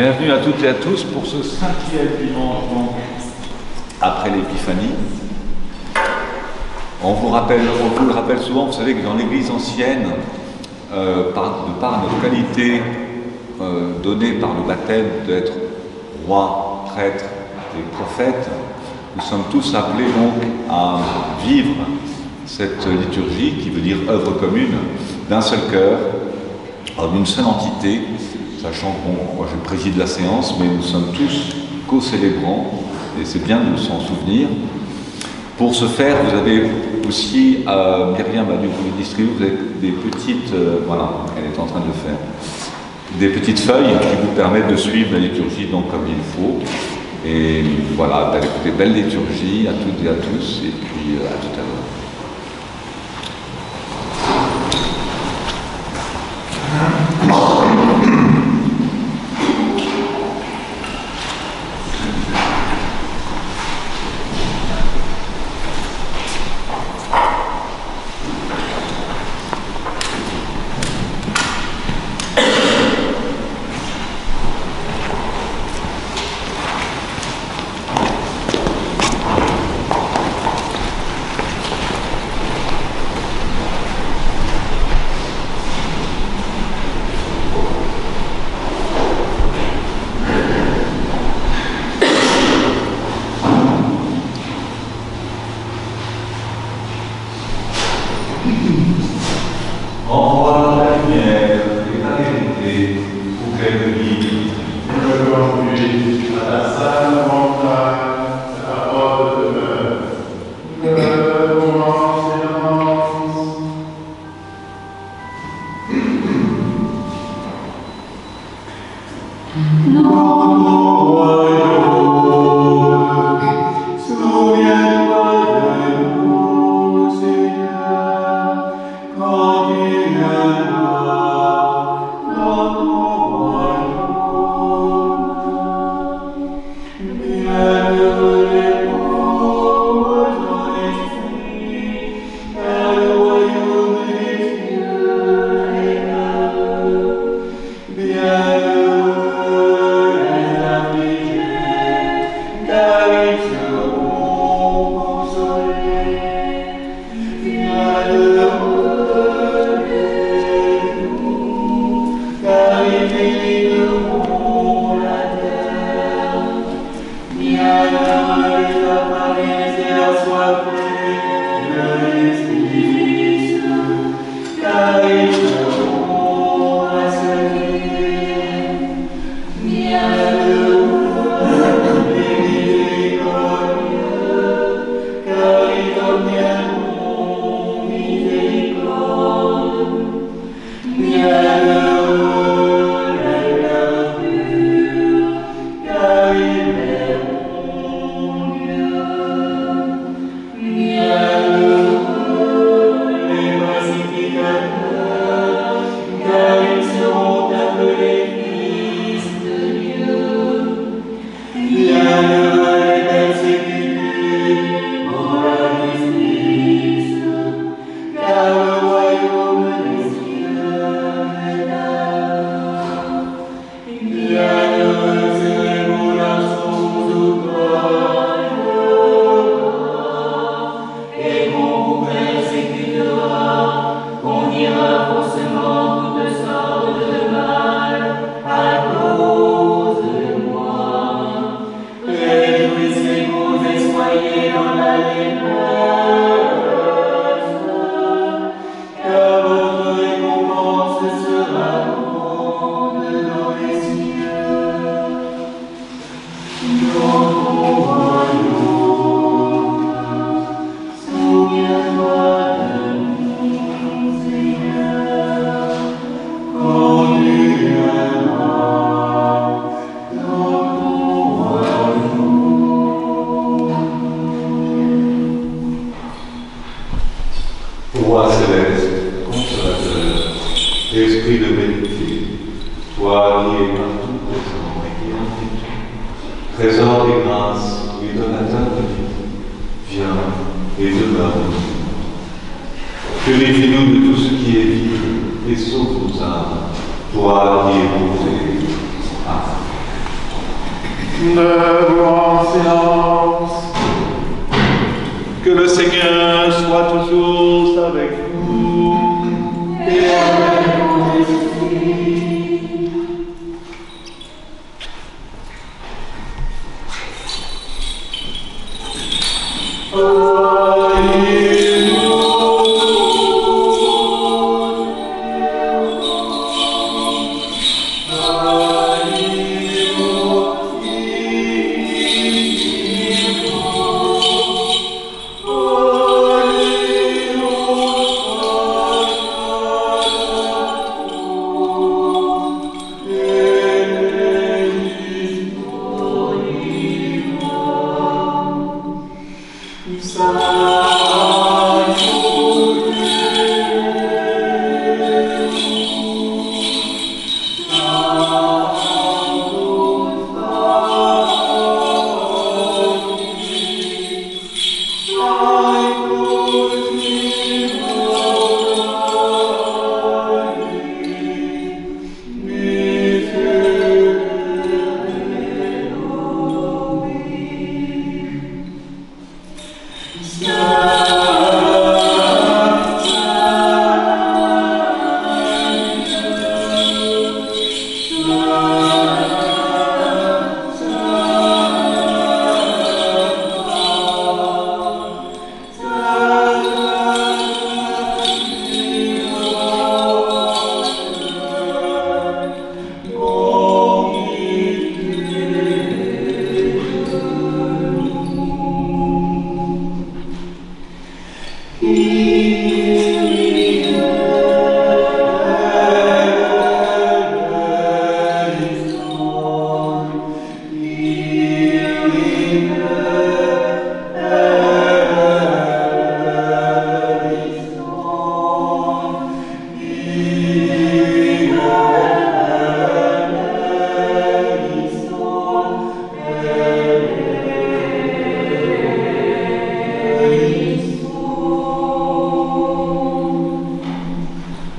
Bienvenue à toutes et à tous pour ce 5e dimanche donc, après l'Épiphanie. On vous le rappelle souvent, vous savez que dans l'Église ancienne, de par notre qualité donnée par le baptême d'être roi, prêtre et prophète, nous sommes tous appelés donc à vivre cette liturgie qui veut dire œuvre commune d'un seul cœur, d'une seule entité, sachant que moi je préside la séance, mais nous sommes tous co-célébrants, et c'est bien de s'en souvenir. Pour ce faire, vous avez aussi, Myriam a dû vous les distribuer, vous avez des petites, voilà, elle est en train de le faire, des petites feuilles qui vous permettent de suivre la liturgie donc comme il faut. Et voilà, écoutez, belle liturgie à toutes et à tous, et puis à tout à l'heure. Purifie-nous de tout ce qui est vide et sauve nos âmes, toi qui es bon et Amen. Debout en silence. Que le Seigneur soit toujours avec vous. Et avec ton esprit.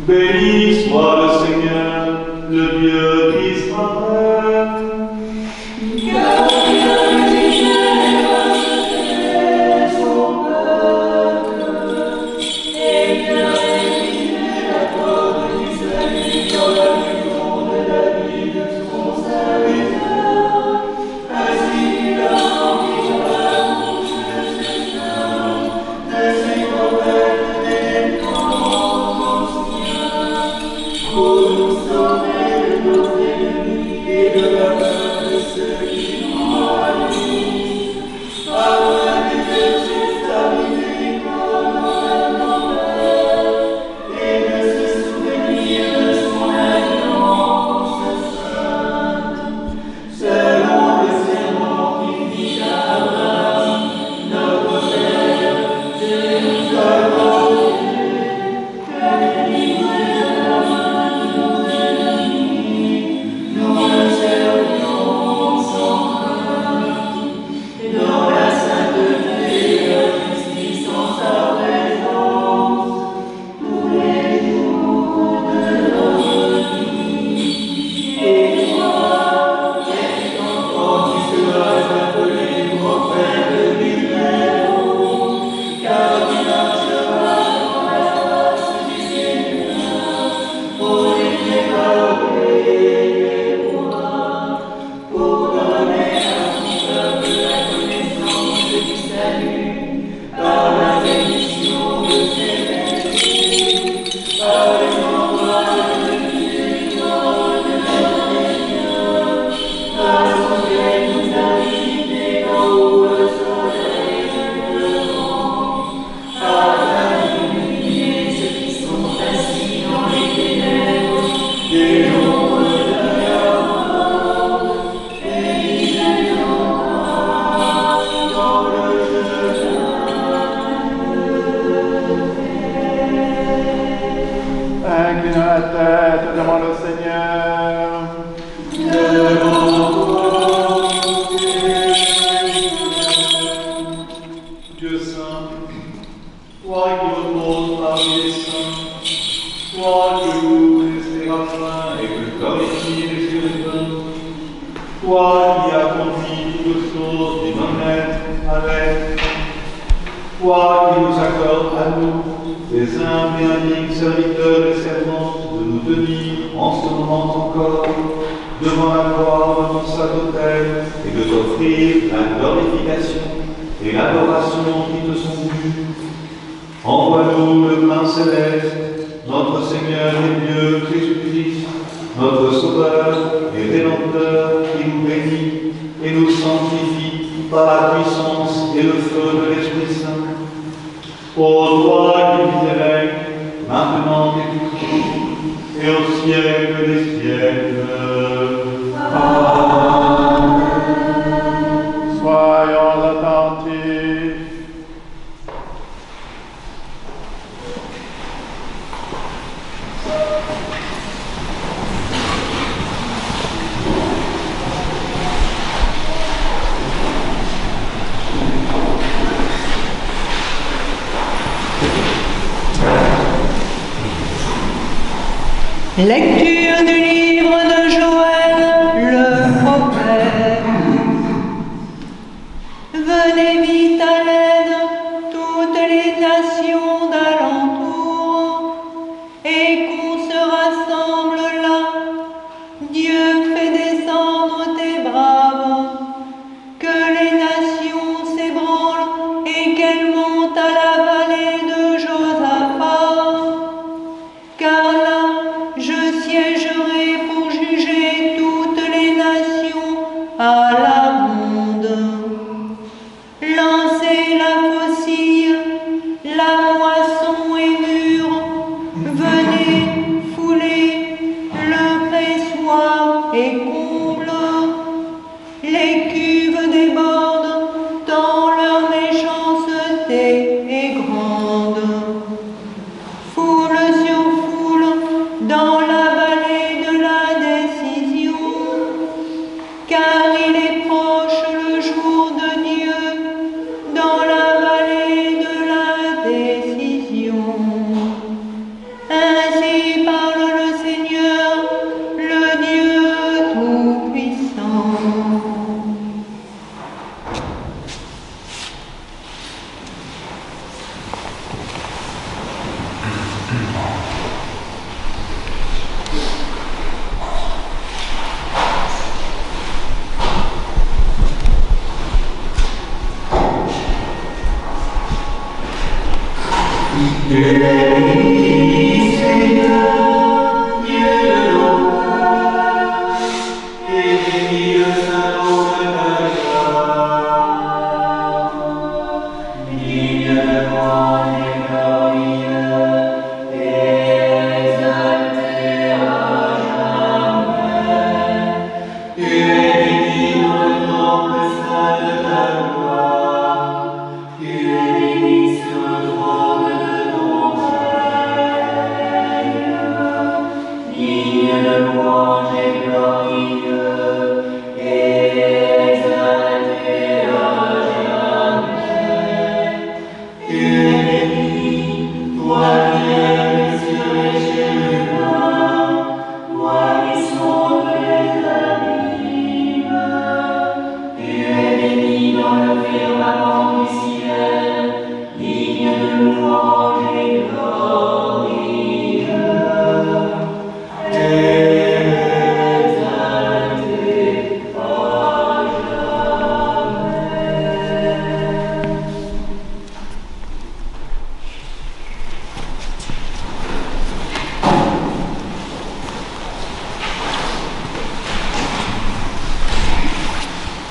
Béni soit le Seigneur, le Dieu d'Israël. Inclinons la tête devant le Seigneur. Dieu saint, toi qui reposes parmi les saints, toi que nous les raffins et que glorifie les yeux de toi qui as confié Amen. Toi qui nous accordes à nous, les humbles et indignes serviteurs et servantes, de nous tenir en ce moment encore devant la croix de ton saint-autel et de t'offrir la glorification et l'adoration qui te sont dues. Envoie-nous le pain céleste, notre Seigneur et Dieu Jésus-Christ, notre Sauveur et Rédempteur, qui nous bénit et nous sanctifie par la puissance et le feu de l'Esprit Saint. Ô toi qui vis et règnes, maintenant et toujours, et au siècle des siècles. Amen. Soyons attentifs. Lecture du livre de Joël, le prophète. Venez vite à l'aide, toutes les nations d'alentour, et qu'on se rassemble là. Dieu fait descendre tes braves, que les nations s'ébranlent et qu'elles montent à la vallée de Josaphat. Car là, je siégerai pour juger toutes les nations à la ronde. Lancez la faucille, la moisson est mûre. Venez fouler, le pressoir et comble. Les cuves débordent, tant leur méchanceté est grande. Foule sur foule dans la vallée de la décision, car il est proche le jour de Dieu dans la vallée de la décision. Ainsi parle le Seigneur, le Dieu Tout-Puissant.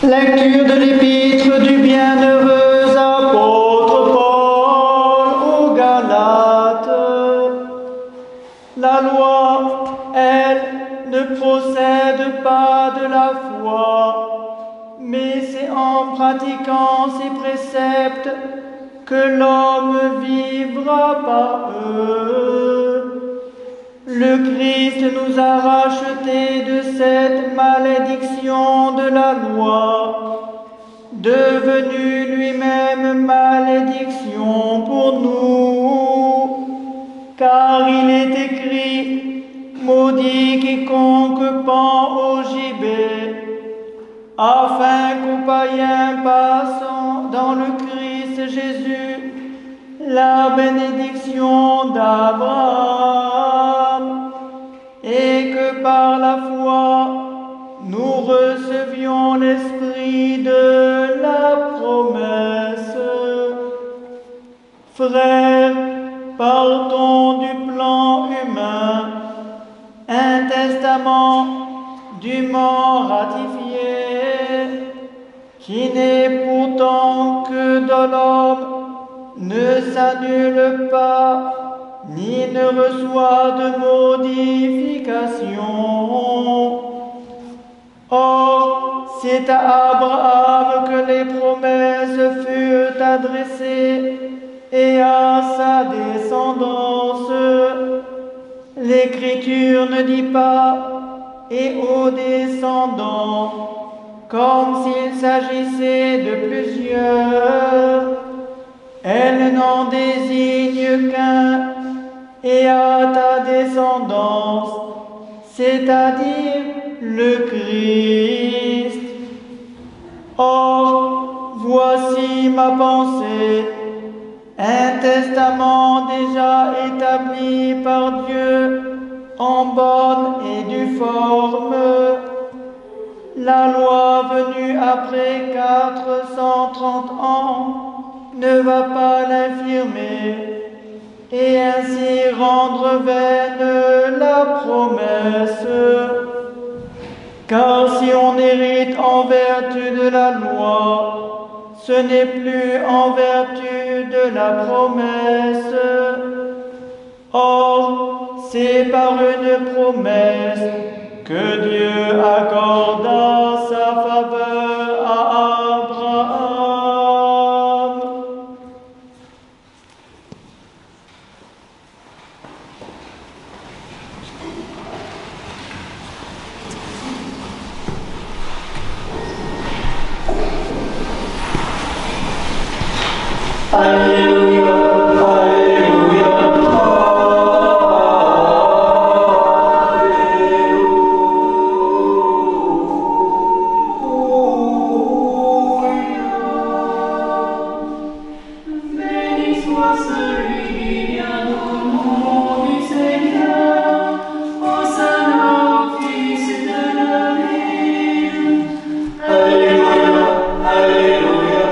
Lecture de l'épître du bienheureux apôtre Paul aux Galates. La loi, elle, ne procède pas de la foi, mais c'est en pratiquant ses préceptes que l'homme vivra par eux. Le Christ nous a rachetés de cette malédiction de la loi, devenu lui-même malédiction pour nous, car il est écrit: maudit quiconque pend au gibet. afin qu'aux païens passant dans le Christ Jésus la bénédiction d'Abraham, et que par la foi nous recevions l'esprit de la promesse. Frères, partons du plan humain, un testament dûment ratifié, qui n'est pourtant que de l'homme, ne s'annule pas, ni ne reçoit de modification. Or, c'est à Abraham que les promesses furent adressées et à sa descendance. L'Écriture ne dit pas « et aux descendants », comme s'il s'agissait de plusieurs. Elle n'en désigne qu'un, et à ta descendance, c'est-à-dire le Christ. Or, voici ma pensée, un testament déjà établi par Dieu en bonne et due forme. La loi venue après 430 ans ne va pas l'infirmer et ainsi rendre vaine la promesse. Car si on hérite en vertu de la loi, ce n'est plus en vertu de la promesse. Or, c'est par une promesse que Dieu accorda sa faveur à Abraham. Alléluia, Alléluia, Béni soit celui qui vient au nom du Seigneur, au sein Fils de David. Alléluia, Alléluia,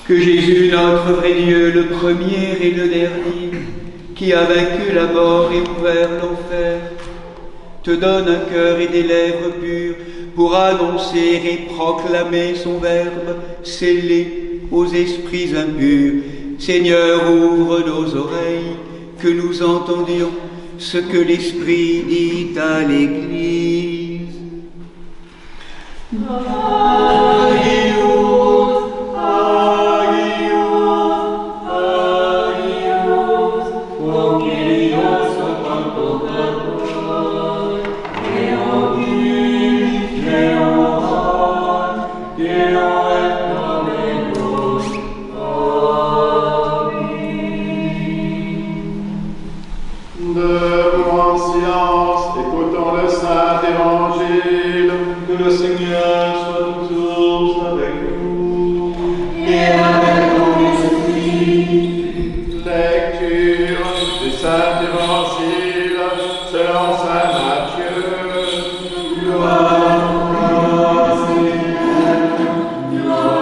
Que Jésus, notre vrai Dieu, le premier et le dernier, qui a vaincu la mort et ouvert l'enfer, te donne un cœur et des lèvres pures pour annoncer et proclamer son verbe scellé aux esprits impurs. Seigneur, ouvre nos oreilles, que nous entendions ce que l'Esprit dit à l'Église. Debout en silence, écoutons le Saint Évangile. Que le Seigneur soit toujours avec nous. Et avec ton esprit. Lecture du Saint Évangile selon Saint Matthieu. Gloire à toi, Seigneur, gloire à toi.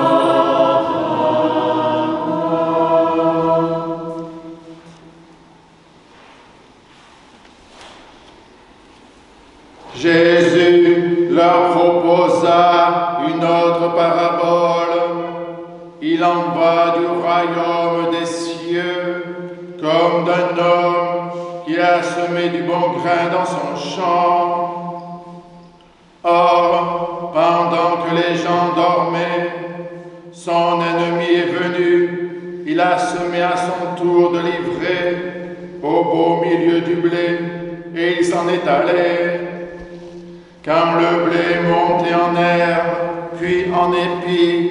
Jésus leur proposa une autre parabole. Il en va du royaume des cieux comme d'un homme qui a semé du bon grain dans son champ. Or, pendant que les gens dormaient, son ennemi est venu. Il a semé à son tour de l'ivraie au beau milieu du blé, et il s'en est allé. Quand le blé montait en herbe, puis en épi.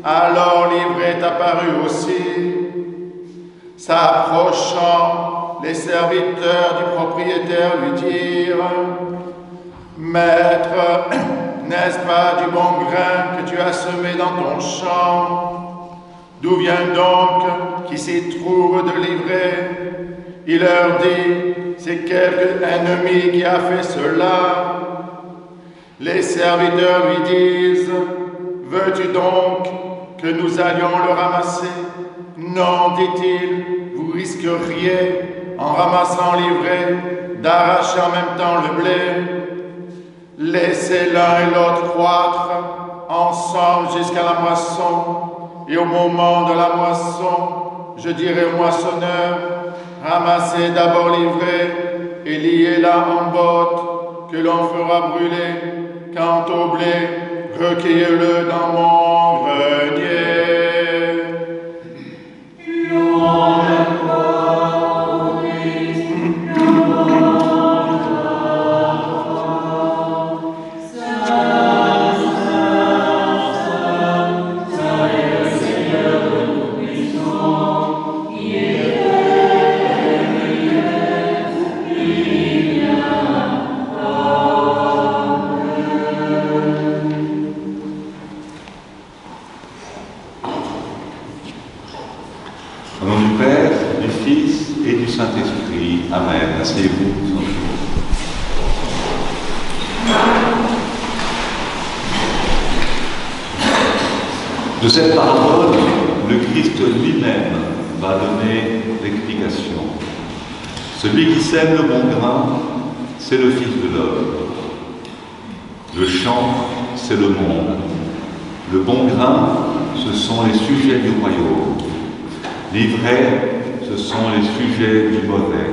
Alors l'ivraie est apparu aussi. S'approchant, les serviteurs du propriétaire lui dirent: Maître, n'est-ce pas du bon grain que tu as semé dans ton champ? D'où vient donc qui s'y trouve de l'ivraie? Il leur dit: c'est quelque ennemi qui a fait cela. Les serviteurs lui disent: veux-tu donc que nous allions le ramasser? Non, dit-il, vous risqueriez, en ramassant l'ivraie, d'arracher en même temps le blé. Laissez l'un et l'autre croître ensemble jusqu'à la moisson, et au moment de la moisson, je dirai au moissonneur: ramassez d'abord l'ivraie et liez-la en bottes que l'on fera brûler. Quant au blé, recueillez-le dans mon grenier. Au nom du Père, du Fils et du Saint-Esprit. Amen. Asseyez-vous. De cette parabole, le Christ lui-même va donner l'explication. Celui qui sème le bon grain, c'est le Fils de l'homme. Le champ, c'est le monde. Le bon grain, ce sont les sujets du royaume. L'ivraie, ce sont les sujets du mauvais.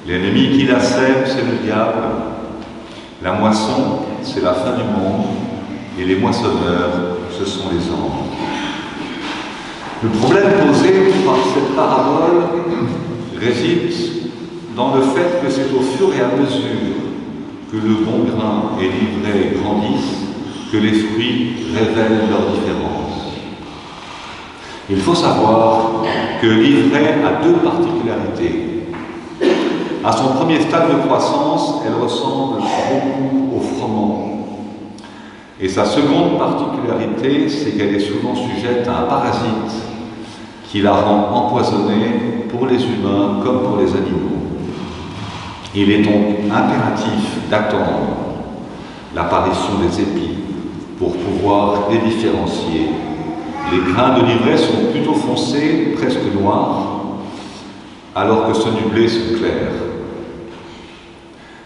L'ennemi qui la sème, c'est le diable. La moisson, c'est la fin du monde. Et les moissonneurs, ce sont les anges. Le problème posé par cette parabole réside dans le fait que c'est au fur et à mesure que le bon grain et l'ivraie grandissent que les fruits révèlent leur différence. Il faut savoir que l'ivraie a deux particularités. À son premier stade de croissance, elle ressemble beaucoup au froment. Et sa seconde particularité, c'est qu'elle est souvent sujette à un parasite qui la rend empoisonnée pour les humains comme pour les animaux. Il est donc impératif d'attendre l'apparition des épis pour pouvoir les différencier. Les grains de l'ivraie sont plutôt foncés, presque noirs, alors que ceux du blé sont clairs.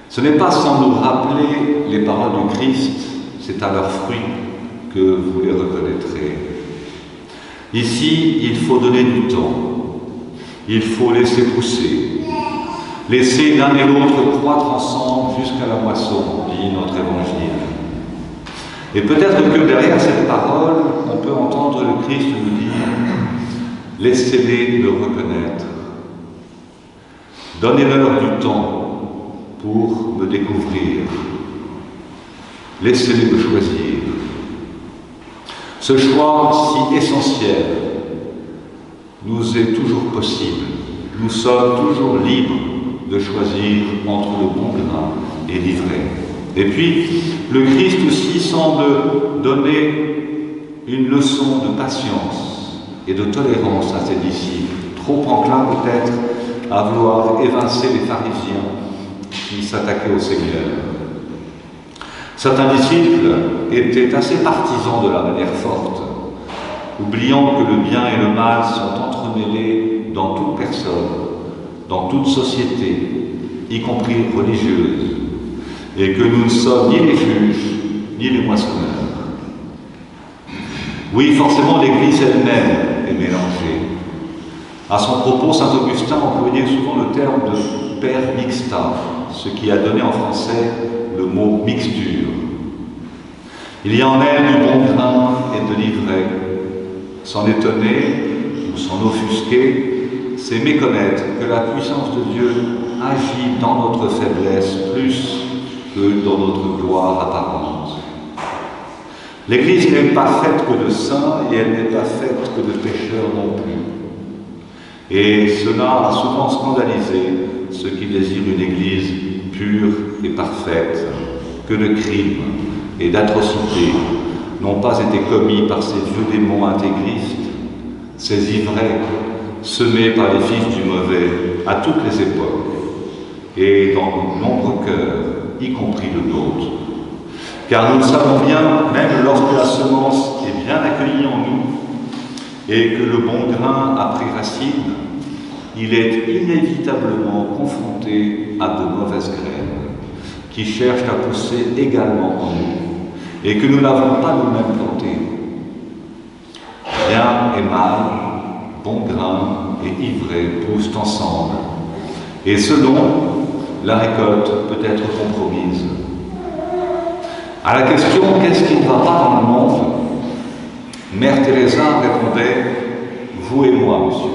Ce n'est pas sans nous rappeler les paroles du Christ, c'est à leurs fruits que vous les reconnaîtrez. Ici, il faut donner du temps, il faut laisser pousser, laisser l'un et l'autre croître ensemble jusqu'à la moisson, dit notre Évangile. Et peut-être que derrière cette parole, on peut entendre le Christ nous dire « Laissez-les le reconnaître. Donnez-leur du temps pour me découvrir. Laissez-les me choisir. » Ce choix si essentiel nous est toujours possible. Nous sommes toujours libres de choisir entre le bon grain et l'ivraie. Et puis, le Christ aussi semble donner une leçon de patience et de tolérance à ses disciples, trop enclins peut-être à vouloir évincer les pharisiens qui s'attaquaient au Seigneur. Certains disciples étaient assez partisans de la manière forte, oubliant que le bien et le mal sont entremêlés dans toute personne, dans toute société, y compris religieuse, et que nous ne sommes ni les juges, ni les moissonneurs. Oui, forcément, l'Église elle-même est mélangée. À son propos, saint Augustin employait souvent le terme de per mixta, ce qui a donné en français le mot mixture. Il y a en elle du bon grain et de l'ivraie. S'en étonner ou s'en offusquer, c'est méconnaître que la puissance de Dieu agit dans notre faiblesse plus que dans notre gloire apparente. L'Église n'est pas faite que de saints et elle n'est pas faite que de pécheurs non plus. Et cela a souvent scandalisé ceux qui désirent une Église pure et parfaite, que de crimes et d'atrocités n'ont pas été commis par ces vieux démons intégristes, ces ivraies semés par les fils du mauvais à toutes les époques et dans de nombreux cœurs, y compris le nôtre. Car nous le savons bien, même lorsque la semence est bien accueillie en nous et que le bon grain a pris racine, il est inévitablement confronté à de mauvaises graines qui cherchent à pousser également en nous et que nous n'avons pas nous-mêmes plantées. Bien et mal, bon grain et ivraie poussent ensemble et selon la récolte peut être compromise. À la question « Qu'est-ce qui ne va pas dans le monde ?», Mère Teresa répondait « Vous et moi, monsieur ».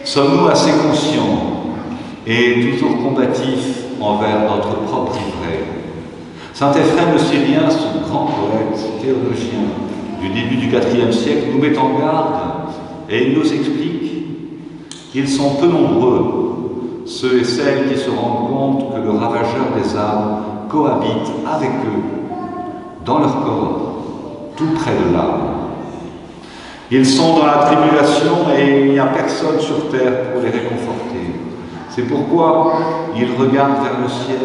Sommes-nous assez conscients et toujours combatifs envers notre propre ivraie? Saint Éphrem le Syrien, ce grand poète, théologien du début du IVe siècle, nous met en garde et il nous explique qu'ils sont peu nombreux, ceux et celles qui se rendent compte que le ravageur des âmes cohabite avec eux, dans leur corps, tout près de l'âme. Ils sont dans la tribulation et il n'y a personne sur terre pour les réconforter. C'est pourquoi ils regardent vers le ciel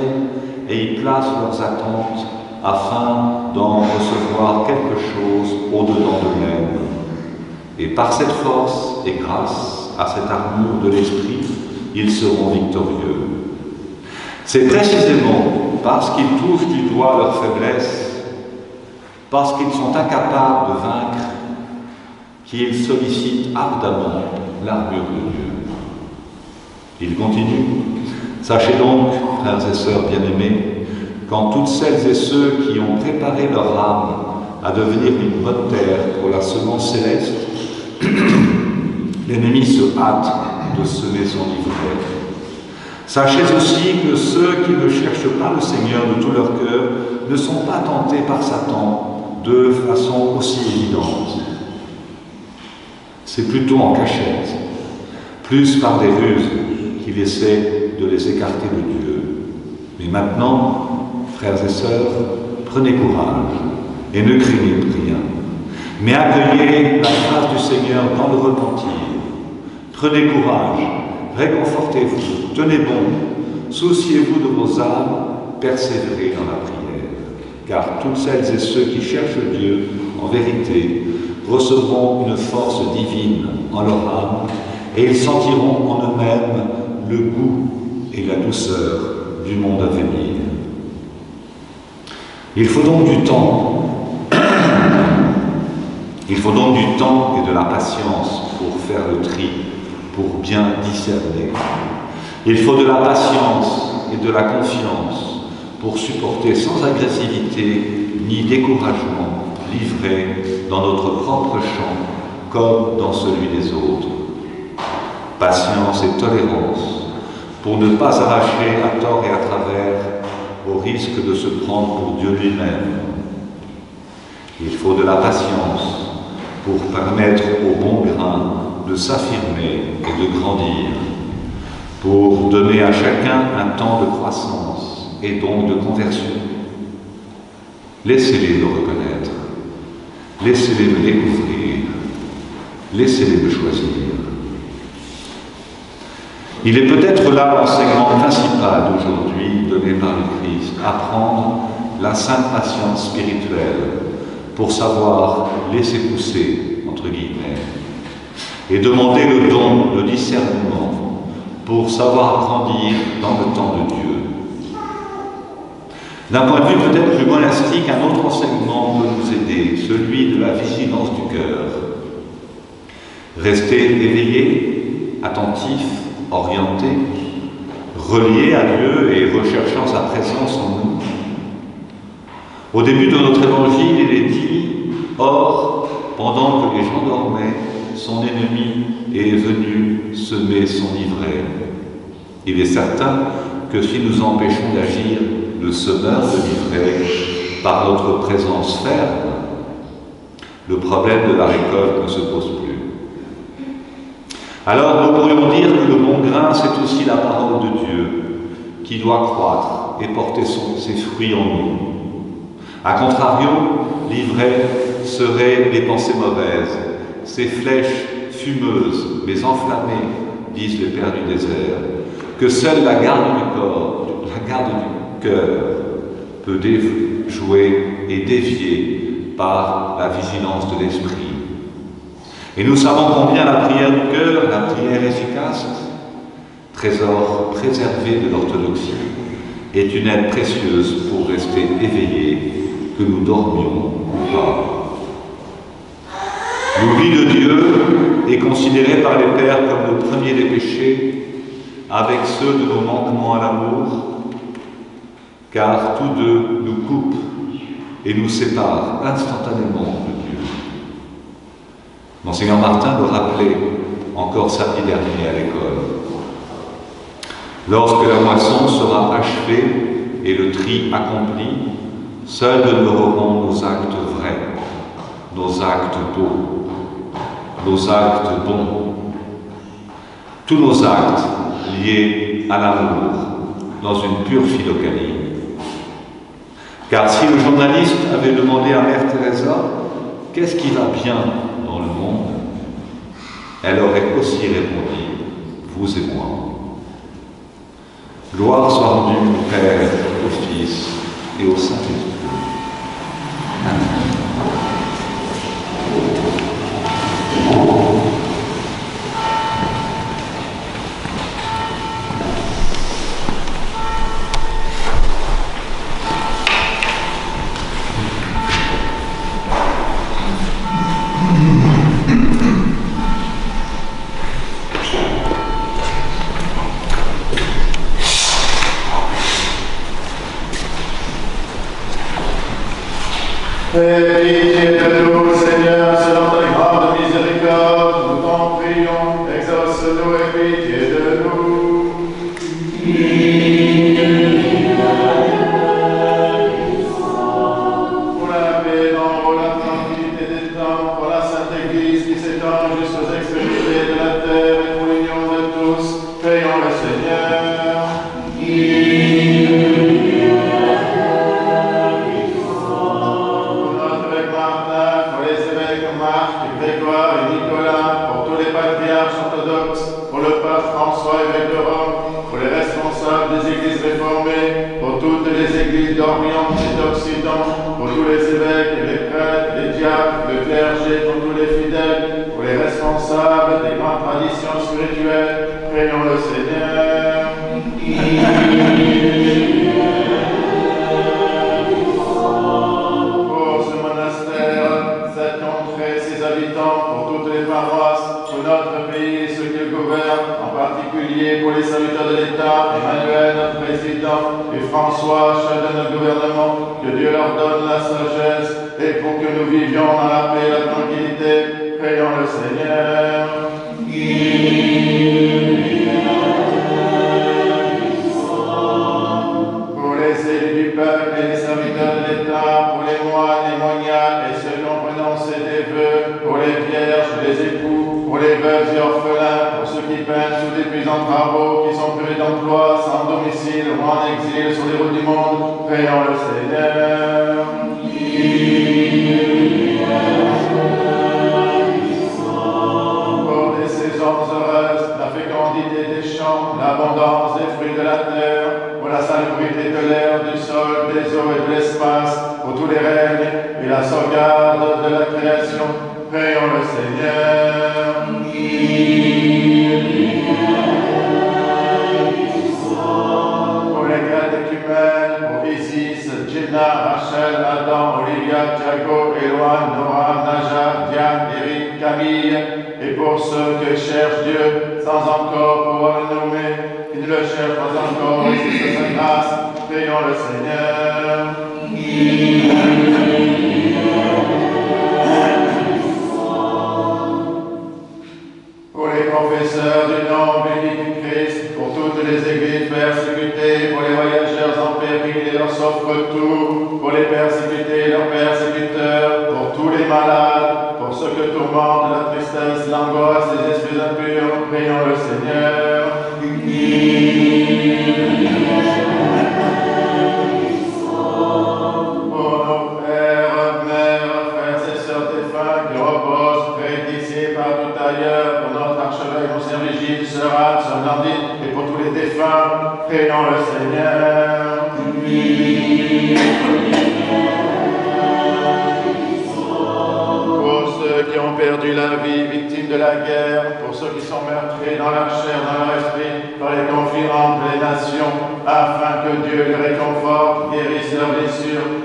et ils placent leurs attentes afin d'en recevoir quelque chose au-dedans d'eux-mêmes. Et par cette force et grâce à cette armure de l'esprit, ils seront victorieux. C'est précisément parce qu'ils touchent du doigt leur faiblesse, parce qu'ils sont incapables de vaincre, qu'ils sollicitent ardemment l'armure de Dieu. Il continue. Sachez donc, frères et sœurs bien-aimés, qu'en toutes celles et ceux qui ont préparé leur âme à devenir une bonne terre pour la semence céleste, l'ennemi se hâte de semer son ivraie. Sachez aussi que ceux qui ne cherchent pas le Seigneur de tout leur cœur ne sont pas tentés par Satan de façon aussi évidente. C'est plutôt en cachette, plus par des ruses qu'il essaie de les écarter de Dieu. Mais maintenant, frères et sœurs, prenez courage et ne craignez rien, mais accueillez la grâce du Seigneur dans le repentir. Prenez courage, réconfortez-vous, tenez bon, souciez-vous de vos âmes, persévérez dans la prière, car toutes celles et ceux qui cherchent Dieu, en vérité, recevront une force divine en leur âme et ils sentiront en eux-mêmes le goût et la douceur du monde à venir. Il faut donc du temps. Il faut donc du temps et de la patience pour faire le tri, pour bien discerner. Il faut de la patience et de la confiance pour supporter sans agressivité ni découragement livré dans notre propre champ comme dans celui des autres. Patience et tolérance pour ne pas arracher à tort et à travers au risque de se prendre pour Dieu lui-même. Il faut de la patience pour permettre au bon grain de s'affirmer et de grandir, pour donner à chacun un temps de croissance et donc de conversion. Laissez-les le reconnaître, laissez-les me découvrir, laissez-les me choisir. Il est peut-être là l'enseignement principal d'aujourd'hui donné par le Christ, apprendre la sainte patience spirituelle pour savoir laisser pousser, entre guillemets, et demander le don, le discernement pour savoir grandir dans le temps de Dieu. D'un point de vue peut-être plus monastique, un autre enseignement peut nous aider, celui de la vigilance du cœur. Rester éveillé, attentif, orienté, relié à Dieu et recherchant sa présence en nous. Au début de notre évangile, il est dit « Or, pendant que les gens dormaient, son ennemi est venu semer son ivraie. » Il est certain que si nous empêchons d'agir le semeur de l'ivraie, par notre présence ferme, le problème de la récolte ne se pose plus. Alors nous pourrions dire que le bon grain, c'est aussi la parole de Dieu qui doit croître et porter ses fruits en nous. A contrario, l'ivraie seraient les pensées mauvaises, ces flèches fumeuses mais enflammées, disent les pères du désert, que seule la garde du cœur peut déjouer et dévier par la vigilance de l'esprit. Et nous savons combien la prière du cœur, la prière efficace, trésor préservé de l'orthodoxie, est une aide précieuse pour rester éveillés, que nous dormions ou pas. L'oubli de Dieu est considéré par les pères comme le premier des péchés, avec ceux de nos manquements à l'amour, car tous deux nous coupent et nous séparent instantanément de Dieu. Monseigneur Martin le rappelait encore samedi dernier à l'école. Lorsque la moisson sera achevée et le tri accompli, seuls demeureront nos actes vrais, nos actes beaux, nos actes bons, tous nos actes liés à l'amour, dans une pure philocanie. Car si le journaliste avait demandé à Mère Teresa « Qu'est-ce qui va bien dans le monde ?», elle aurait aussi répondu « Vous et moi ». Gloire soit rendue au Père, au Fils et au Saint-Esprit. Amen. Fais pitié de nous, Seigneur, selon ta grande miséricorde, nous t'en prions, exauce-nous et pitié de nous. Pour la paix, pour la tranquillité des temps, pour la Sainte Église qui s'étend jusqu'aux extrémités de la terre et pour l'union de tous, prions le Seigneur. François, évêque de Rome, pour les responsables des églises réformées, pour toutes les églises d'Orient et d'Occident, pour tous les évêques et les prêtres, les diacres, le clergé, pour tous les fidèles, pour les responsables des grandes traditions spirituelles, prions le Seigneur. Pour ce monastère, cette contrée, ses habitants, pour toutes les paroisses, pour notre pays et ceux qu'il gouverne, en particulier pour les serviteurs de l'État, Emmanuel, notre président, et François, chef de notre gouvernement, que Dieu leur donne la sagesse, et pour que nous vivions dans la paix et la tranquillité, prions le Seigneur. Pour les élus du peuple et les serviteurs de l'État, pour les moines, les moniales, et ceux qui ont prononcé des vœux, pour les vierges, les époux, pour les veuves et orphelins, pour ceux qui peinent sous d'épuisants travaux, qui sont privés d'emploi, sans domicile ou en exil sur les routes du monde, prions le Seigneur. Pour des saisons heureuses, la fécondité des champs, l'abondance des fruits de la terre, pour la salubrité de l'air, du sol, des eaux et de l'espace, pour tous les règnes et la sauvegarde de la création, prions le Seigneur. Pour les catéchumènes, pour Isis, Gina, Rachel, Adam, Olivia, Thiago, Éloine, Nora, Naja, Diane, Eric, Camille, et pour ceux qui cherchent Dieu sans encore pouvoir le nommer, qui ne le cherchent pas encore, et c'est sa grâce, prions le Seigneur. Pour les professeurs du nom béni du Christ, pour toutes les églises persécutées, pour les voyageurs en péril et leur sauf-retour, pour les persécutés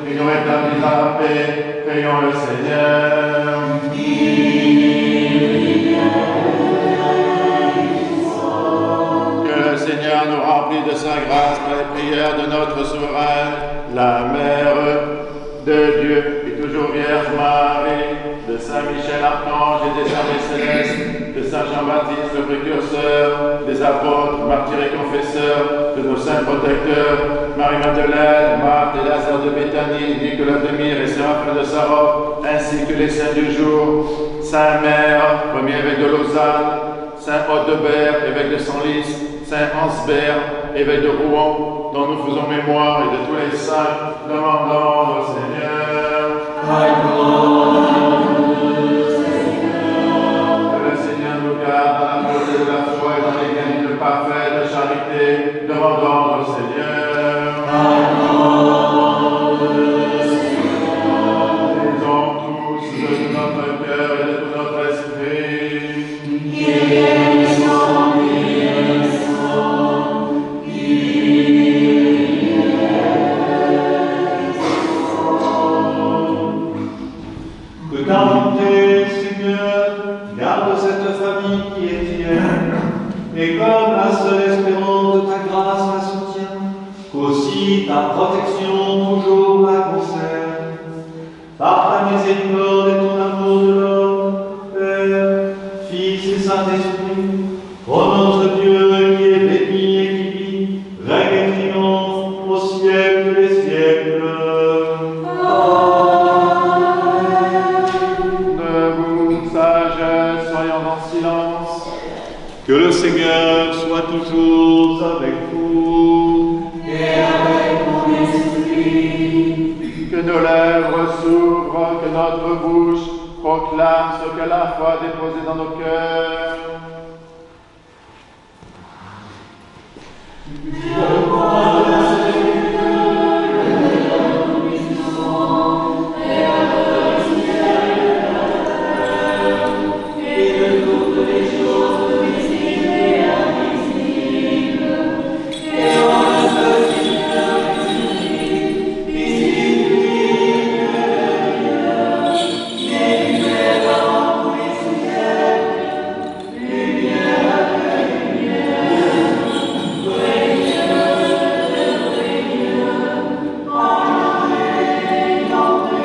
et nous rétablis dans la paix. Prions le Seigneur. Que le Seigneur nous remplisse de sa grâce par les prières de notre souveraine, la Mère de Dieu et toujours Vierge Marie, de Saint Michel Archange et des armées célestes, de Saint Jean-Baptiste le précurseur, des apôtres, martyrs et confesseurs, de nos saints protecteurs, Marie-Madeleine, Marthe et Lazare de Béthanie, Nicolas de Myre et Séraphin de Sarov, ainsi que les saints du jour, Saint Mère, premier évêque de Lausanne, Saint Audebert, évêque de Senlis, Saint Ansbert, évêque de Rouen, dont nous faisons mémoire, et de tous les saints, demandons au Seigneur. Que le Seigneur nous garde dans la pureté de la foi et dans l'égalité parfaite de charité, demandons au Seigneur. Disons tous de tout notre cœur et de tout notre esprit. Que ta bonté, Seigneur, garde cette famille qui est tienne, et comme la seule espérance de ta grâce la soutient, qu'aussi ta protection toujours la conserve. Par ta miséricorde et ton amour de l'homme, Père, Fils et Saint-Esprit, ô notre Dieu qui est béni et qui vit, règne et triomphe au siècle des siècles. Que le Seigneur soit toujours avec vous. Et avec mon esprit. Que nos lèvres s'ouvrent, que notre bouche proclame ce que la foi a déposé dans nos cœurs. Je crois au Seigneur, le Tout-Puissant, Père du ciel et de la terre, et de toutes les choses visibles et invisibles, et en le Seigneur Jésus-Christ, visible et lumière avant tous les siècles, lumière après lumière, vrai Dieu de vrai Dieu, entré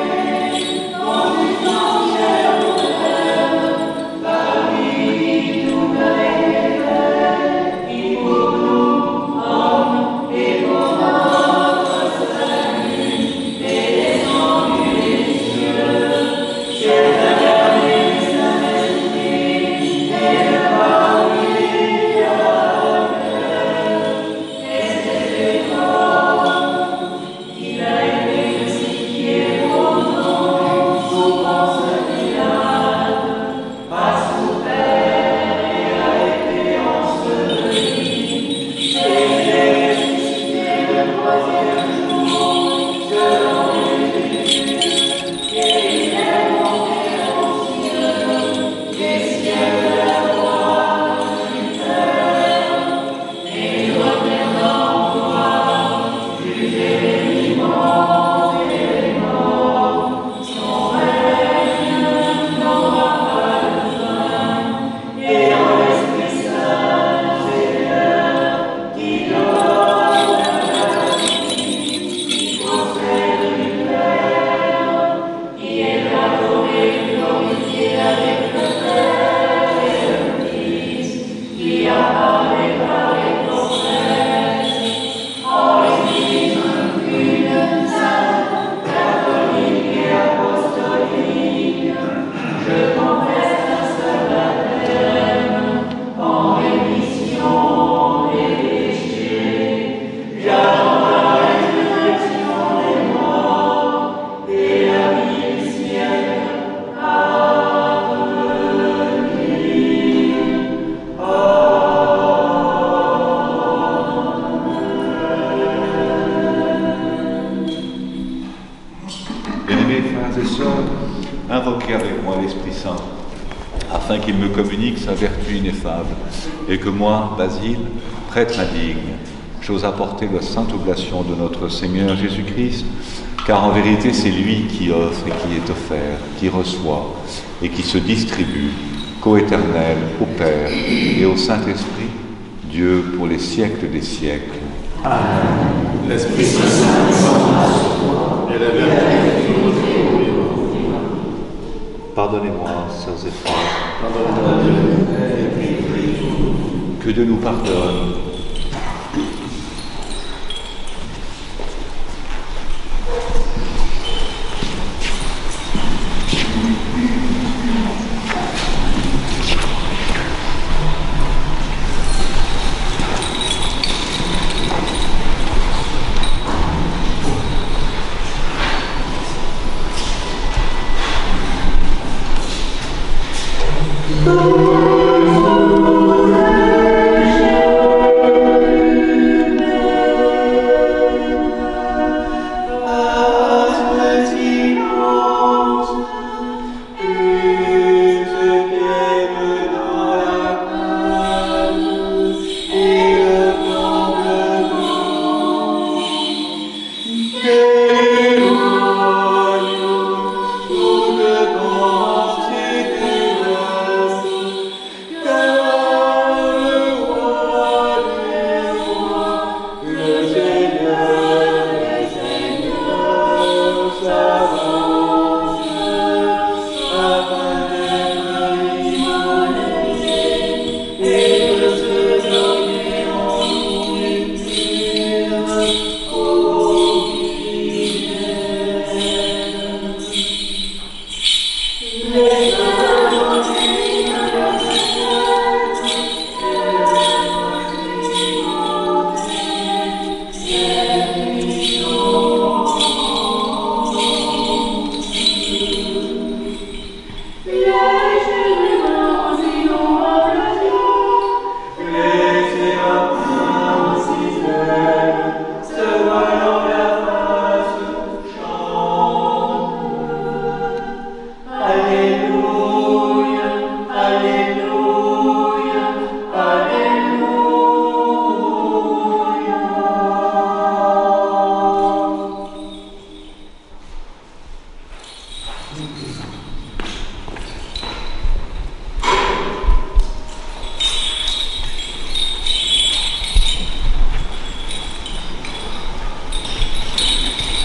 dans une entière bonheur, la vie nouvelle et belle, qui pour nous, hommes, et pour notre salut, est descendu des cieux, c'est derrière du Saint-Esprit, et de par lui à et c'est corps, il a été crucifié pour nous, souffrant ce diable, a souffert et a été enseveli, et est ressuscité le troisième jour, selon l'Écriture, et il est monté aux cieux, des cieux de la gloire du Père, et il reviendra en gloire, juger les vivants et les morts. Son règne n'aura pas de fin, et en l'Esprit Saint, Seigneur, qui donne la vie, qui procède du Père, qui est adoré, glorifié avec le Père et le Fils, qui apparaît par les promesses, en l'Église une sainte, catholique et apostolique. Je confesse un seul baptême en rémission des péchés. J'attends la résurrection des morts et la vie du siècle à venir. Bien-aimés frères et sœurs, invoquez avec moi l'Esprit Saint, afin qu'il me communique sa vertu ineffable, et que moi, Basile, prêtre indigne, j'ose apporter la sainte oblation de notre Seigneur Jésus-Christ, car en vérité c'est lui qui offre et qui est offert, qui reçoit et qui se distribue, coéternel au Père et au Saint-Esprit, Dieu pour les siècles des siècles. Amen. L'Esprit Saint et la vérité. Pardonnez-moi, sœurs et frères, que Dieu nous pardonne.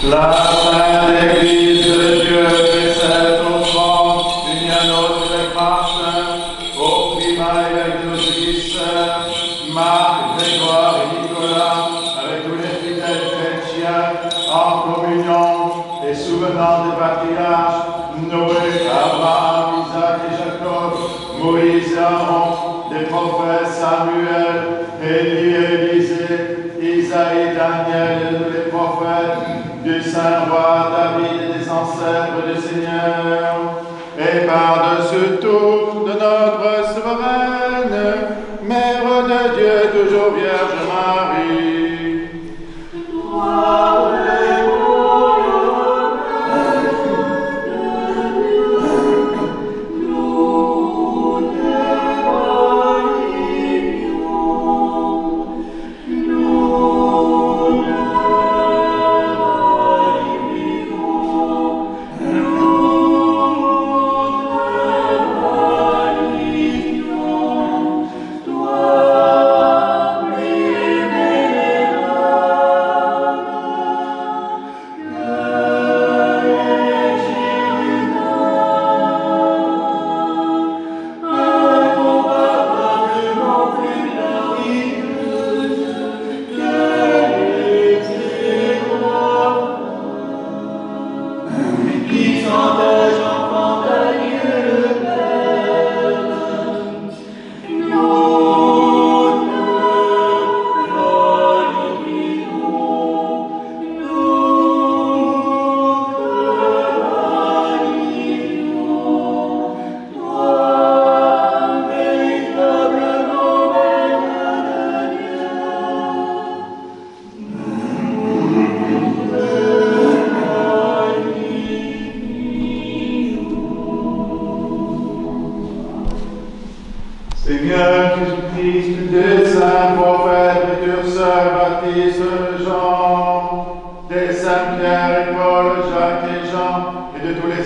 La Sainte Église de Dieu et cette offrande, unie à notre grâce, au primat et avec nos fils, Marc, Grégoire et Nicolas, avec tous les fidèles chrétiens, en communion et souvenant des patriarches, Noé, Abraham, Isaac et Jacob, Moïse et Aaron, les prophètes Samuel, Élie et Élisée, Isaïe, Daniel et tous les prophètes, du Saint Roi David et des ancêtres du Seigneur, et par-dessus tout de notre souveraine, Mère de Dieu, toujours Vierge Marie. Toi,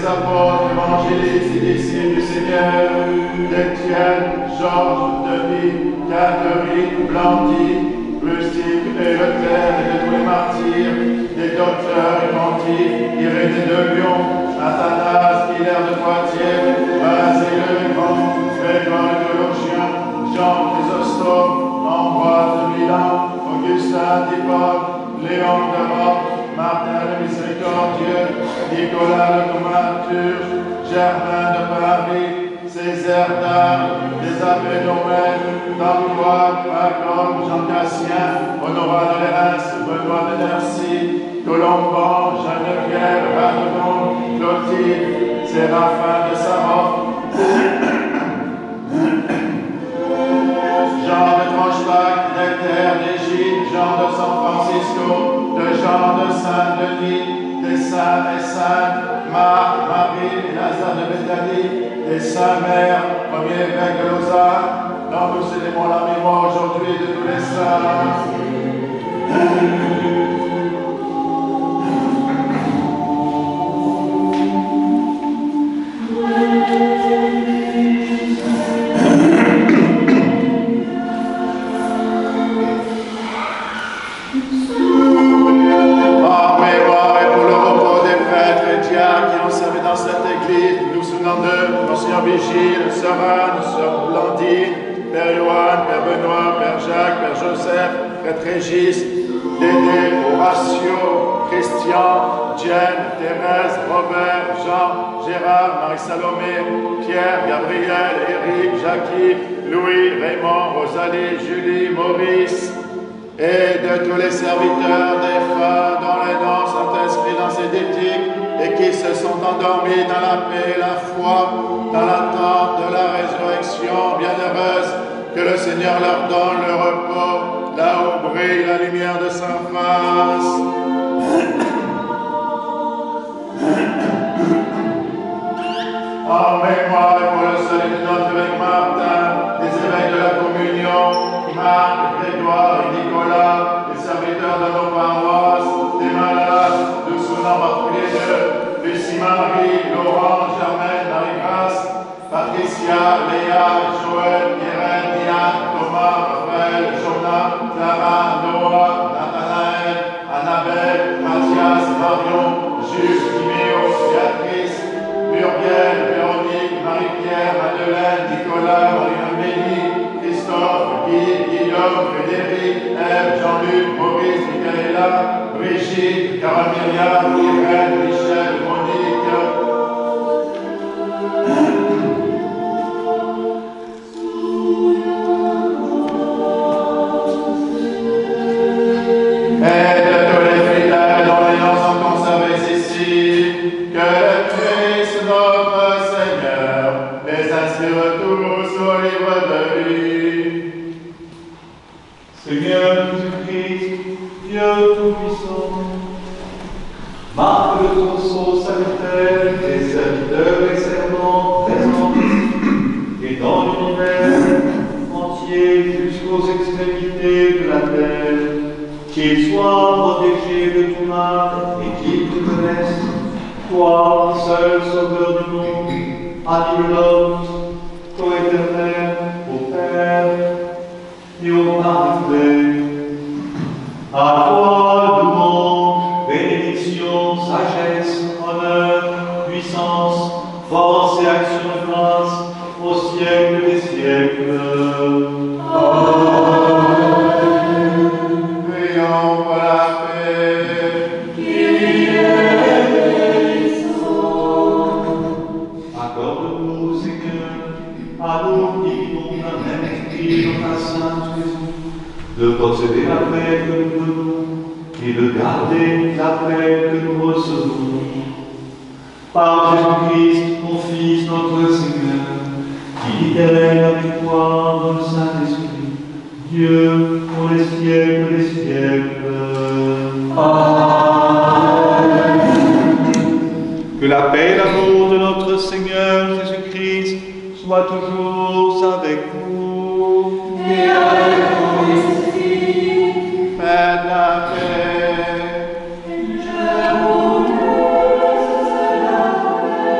des apôtres, évangélistes et disciples du Seigneur, d'Étienne, Georges, Denis, Catherine, Blandy, Rustique et Leclerc et de tous les martyrs, des docteurs et pontifes, Irénée de Lyon, Athanas, Hilaire de Poitiers, Basile le Grand, Grégoire le théologien, Jean Chrysostome, Ambroise de Milan, Augustin d'Hippone, Léon de Rome, Martin le Miséricordieux, Nicolas le Thaumaturge, Germain de Paris, Césaire d'Arles, des abbés d'Ormel, d'Antoine, Macron, Jean Cassien, Honorat de Lérins, Benoît de Nercy, Colomban, Geneviève, Radon, Clotilde, Séraphin de Sarov, Jean de Tronchbach, d'Ether, d'Égide, Jean de San Francisco, de Jean de Saint-Denis, des saints et saintes, Marc, Marie et Lazare de Béthanie, des saints mères, premier évêque de Lausanne, dont nous célébrons la mémoire aujourd'hui de tous les saints. Vigile, Sœur Sœur Blandine, Père Johan, Père Benoît, Père Jacques, Père Joseph, Prêtre Régis, Dédé, Horatio, Christian, Diane, Thérèse, Robert, Jean, Gérard, Marie-Salomé, Pierre, Gabriel, Éric, Jackie, Louis, Raymond, Rosalie, Julie, Maurice, et de tous les serviteurs des femmes dont les noms sont inscrits dans ces diptyques et qui se sont endormis dans la paix et la foi, dans l'attente de la résurrection bienheureuse, que le Seigneur leur donne le repos, là où brille la lumière de sa face. En mémoire et pour le salut de notre évêque Martin, des évêques de la communion, Marc, Grégoire et Nicolas, les serviteurs de nos paroisses, des malades, nous souvenons tous les deux, Lucie Marie, Laurent, Germaine, Marie-Grace, Patricia, Léa, Joël, Irène, Diane, Thomas, Raphaël, Jonah, Clara, Noah, Nathanaël, Annabelle, Mathias, Marion, Jules, Timéo, Béatrice, Muriel, Véronique, Marie-Pierre, Madeleine, Nicolas, Marie-Amélie, Christophe, Guy, Guillaume, Frédéric, Ève, Jean-Luc, Maurice, Michaela, Brigitte, Carole Myriam, Irène, Michel, Monique. Et de tous les fidèles dont les noms sont conservés ici, que le Christ notre Seigneur les inscrire tous au livre de vie. Seigneur Jésus-Christ, Dieu Tout-Puissant, marque de ton sceau salutaire des serviteurs et servants présents et dans l'univers entier jusqu'aux extrémités de la terre, qu'ils soient protégés de tout mal et qu'ils te connaissent, toi, seul sauveur du monde, anime l'homme, co-éternel, au Père et au Paraclet. À toi, louange, bénédiction, sagesse, honneur, puissance, force et action de grâce, au siècle des siècles. Prions pour la paix. Accorde-nous, Seigneur, à nous qui vivons d'un même esprit dans ta sainte maison, de posséder la paix que nous donnons et de garder la paix que nous recevons. Par Jésus-Christ, ton Fils, notre Seigneur, qui libère la victoire dans le Saint-Esprit, Dieu, pour les siècles des siècles. Amen. Que la paix et l'amour de notre Seigneur Jésus-Christ soient toujours avec vous. Et avec ton esprit. Faites la paix. Je vous laisse la paix.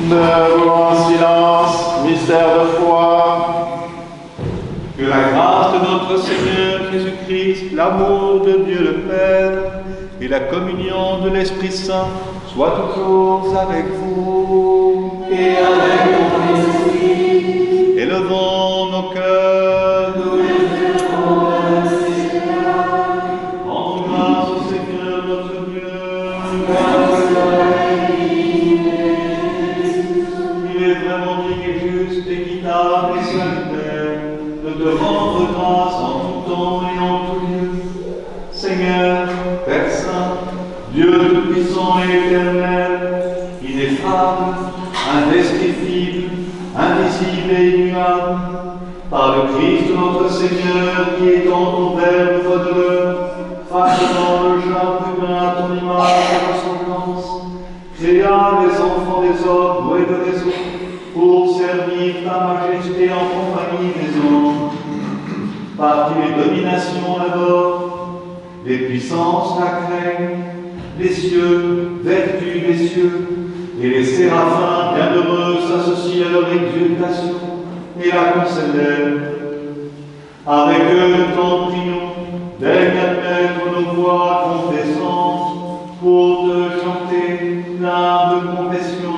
Debout en silence, mystère de foi. Que la grâce de notre Seigneur Jésus-Christ, l'amour de Dieu le Père et la communion de l'Esprit Saint soient toujours avec vous. Et avec ton esprit, Élevons nos cœurs. nous élevons le Seigneur. Rendons grâce au Seigneur notre Dieu. Il est vraiment digne et juste, équitable et salutaire de te rendre grâce en tout temps et en tout lieu. Seigneur, Père Saint, Dieu tout-puissant et éternel, ineffable, indescriptible, invisible et immuable, par le Christ notre Seigneur, qui étant ton Verbe fadeleur, fashionant le genre humain à ton image et ressemblance, créa les enfants des hommes doués de raison, pour servir ta majesté en compagnie des anges, par qui les dominations l'adorent, les puissances la craignent, les cieux, vertus des cieux, et les séraphins bienheureux s'associent à leur exultation et la concélèbrent. Avec eux, nous t'en prions, daigne admettre nos voix confessantes pour te chanter l'hymne confession.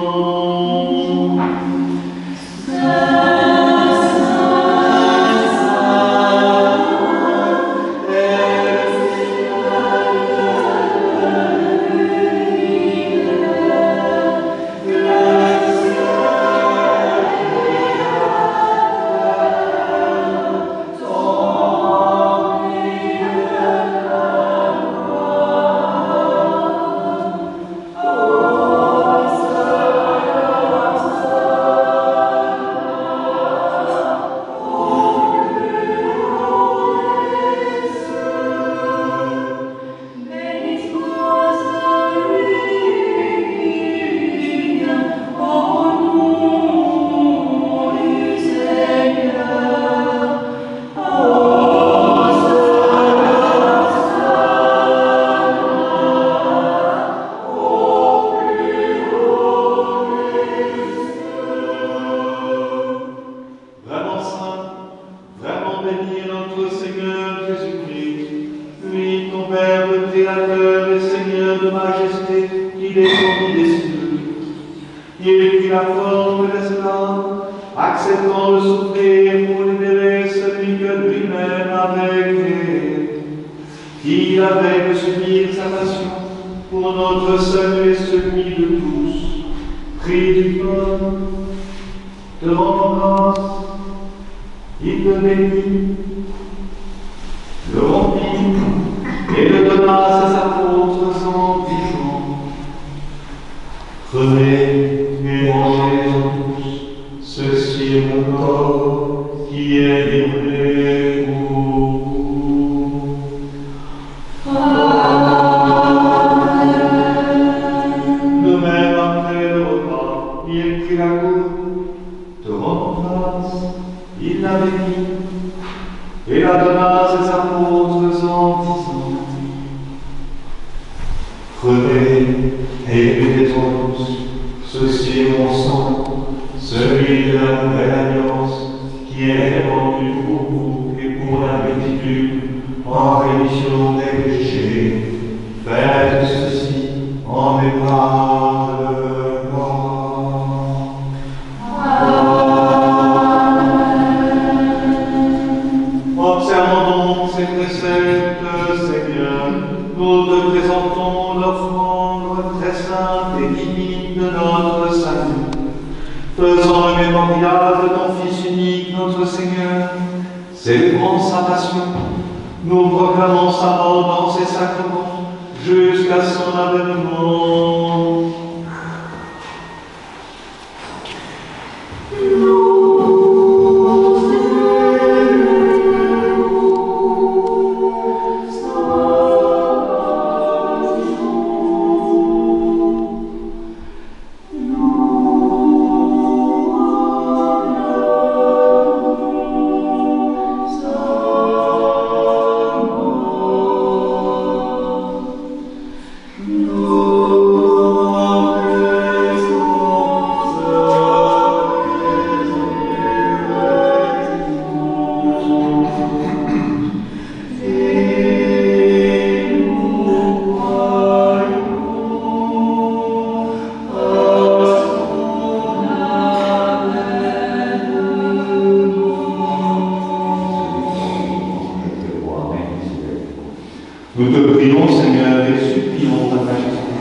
Nous te prions, Seigneur, et supplions ta majesté,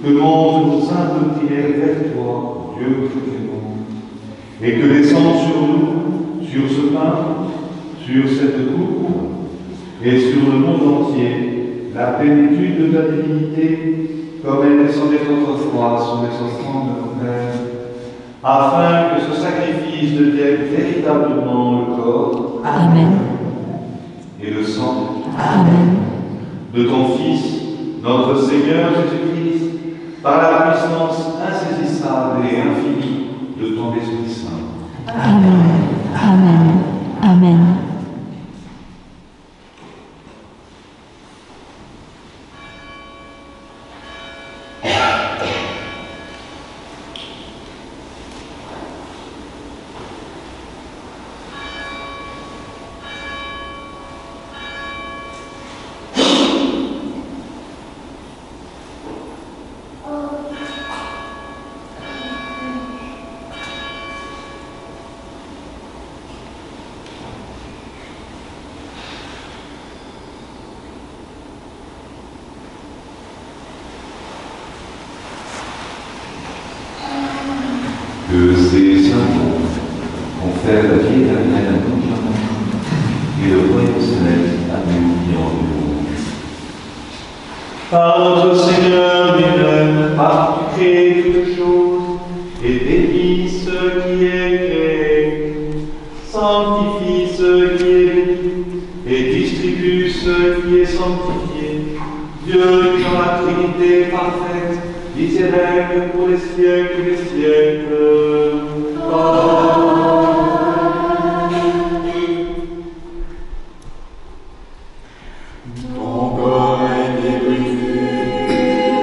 que monte nos simples prières vers toi, Dieu clément, et que descende sur nous, sur ce pain, sur cette coupe, et sur le monde entier, la plénitude de ta divinité, comme elle descendait autrefois sur les offrandes de nos pères, afin que ce sacrifice devienne véritablement le corps Amen. et le sang Amen. de ton Fils, notre Seigneur Jésus-Christ, par la puissance insaisissable et infinie de ton Esprit Saint. Amen. Amen. Amen. Que ces symbole confèrent la vie éternelle à nous et le royaume céleste à nous qui en vivons. Par notre Seigneur lui-même, par qui crée toutes choses, et bénis ce qui est créé, sanctifie ce qui est béni, et distribue ce qui est sanctifié. Dieu qui en la Trinité parfaite, vit et règne pour les siècles des siècles. Ton corps a été brisé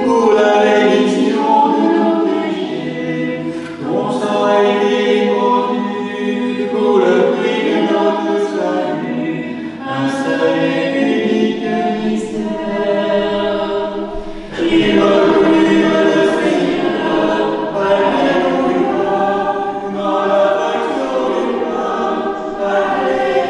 pour la rémission de nos péchés. Ton sang a été répandu pour le prix de notre salut. Un seul et unique mystère. Il reconnut le Seigneur. Alléluia. Dans la faction du pain. Alléluia.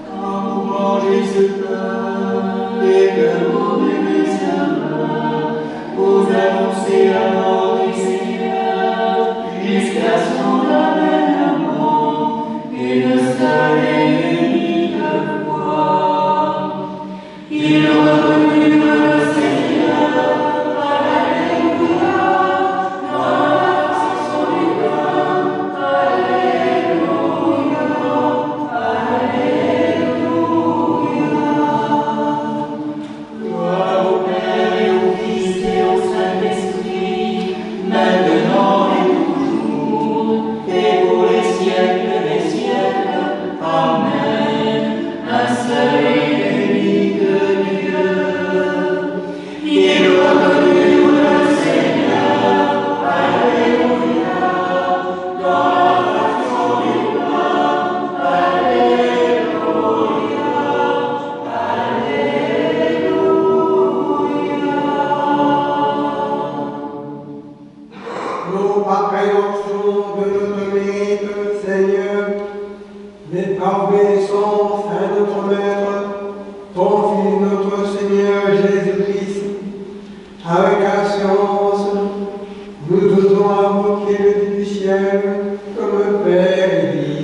Quand vous mangez ce pain et que vous buvez sa main, vous annoncez la mort du Seigneur jusqu'à son avènement, et le seul et unique foi. Il reconnut le Seigneur. Alléluia. Dans la faction du pain. Alléluia. Gloire au Père et au Fils et au Saint-Esprit, maintenant et toujours, et pour les siècles des siècles. Amen. Un seul et unique Dieu. Il reconnut le Seigneur. Alléluia. Dans la faction du pain. Alléluia. Nous appréhensions de notre mérite, Seigneur, mais par obéissance à notre Maître, ton Fils, notre Seigneur Jésus-Christ, avec assurance, nous devons invoquer le Dieu du ciel comme Père et Fils.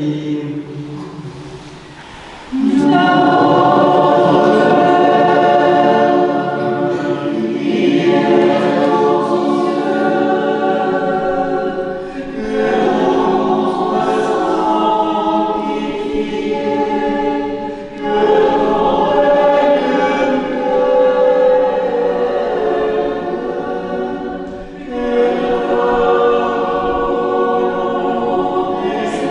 Que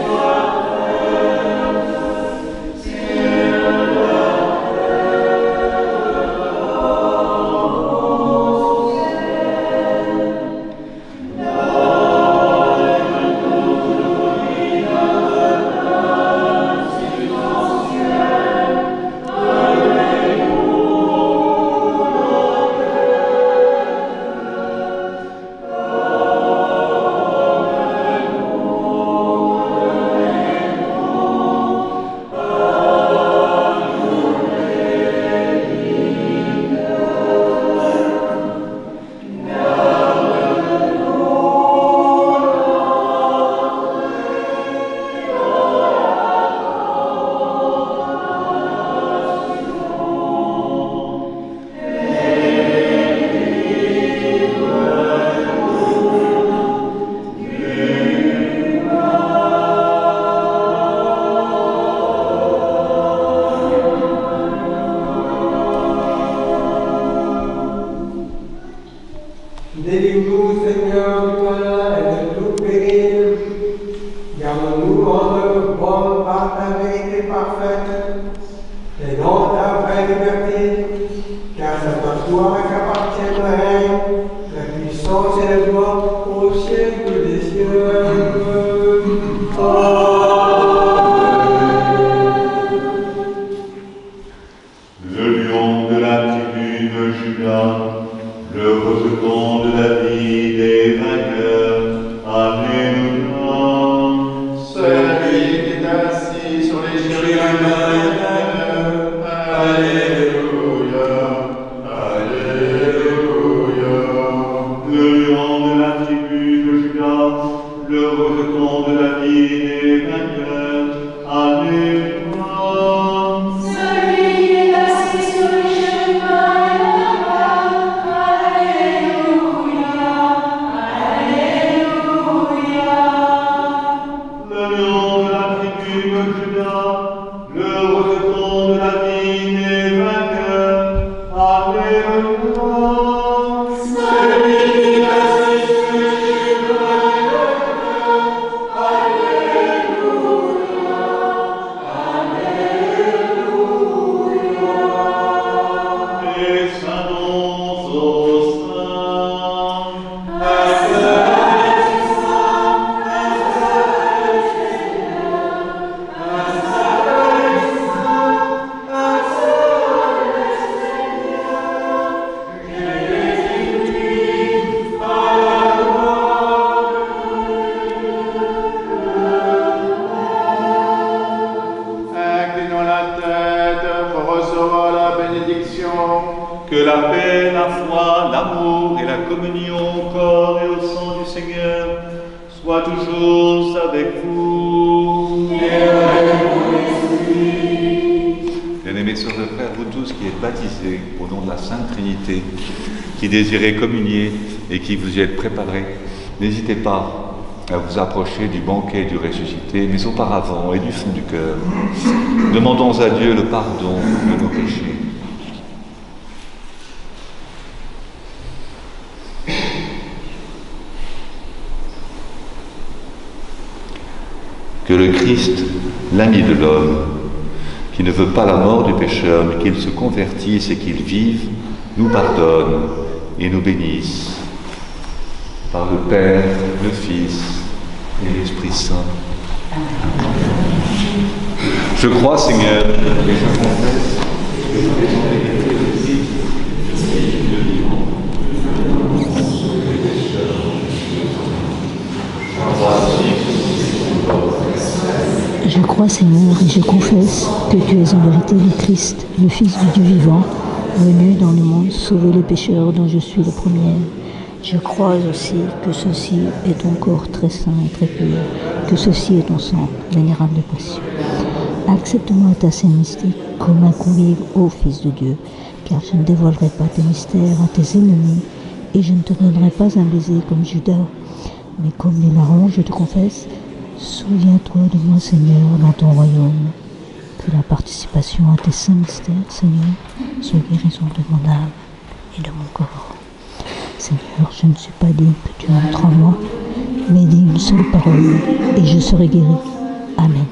Le lion de la tribu de Juda, le rejeton de David et vainqueur. Alléluia. Celui qui est assis sur les chérubins. Alléluia. Alléluia. Le lion de la tribu de Juda, le rejeton de David et vainqueur. Alléluia. Que la paix, la foi, l'amour et la communion au corps et au sang du Seigneur soient toujours avec vous. Bien-aimés sœurs et frères, vous tous qui êtes baptisés au nom de la Sainte Trinité, qui désirez communier et qui vous y êtes préparés, n'hésitez pas à vous approcher du banquet du ressuscité, mais auparavant et du fond du cœur, demandons à Dieu le pardon de nos péchés. Que le Christ, l'ami de l'homme, qui ne veut pas la mort du pécheur, mais qu'il se convertisse et qu'il vive, nous pardonne et nous bénisse. Par le Père, le Fils et l'Esprit Saint. Je crois, Seigneur, et je confesse que je vais en vérité le Christ, le vivant, Je crois, Seigneur, et je confesse que tu es en vérité le Christ, le Fils du Dieu vivant, venu dans le monde sauver les pécheurs dont je suis le premier. Je crois aussi que ceci est ton corps très saint et très pur, que ceci est ton sang, vénérable de passion. Accepte-moi ta scène mystique comme un convive ô Fils de Dieu, car je ne dévoilerai pas tes mystères à tes ennemis, et je ne te donnerai pas un baiser comme Judas, mais comme les larrons, je te confesse, souviens-toi de moi, Seigneur, dans ton royaume. Que la participation à tes saints mystères, Seigneur, soit guérison de mon âme et de mon corps. Seigneur, je ne suis pas digne que tu entres en moi, mais dis une seule parole et je serai guéri. Amen.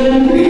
La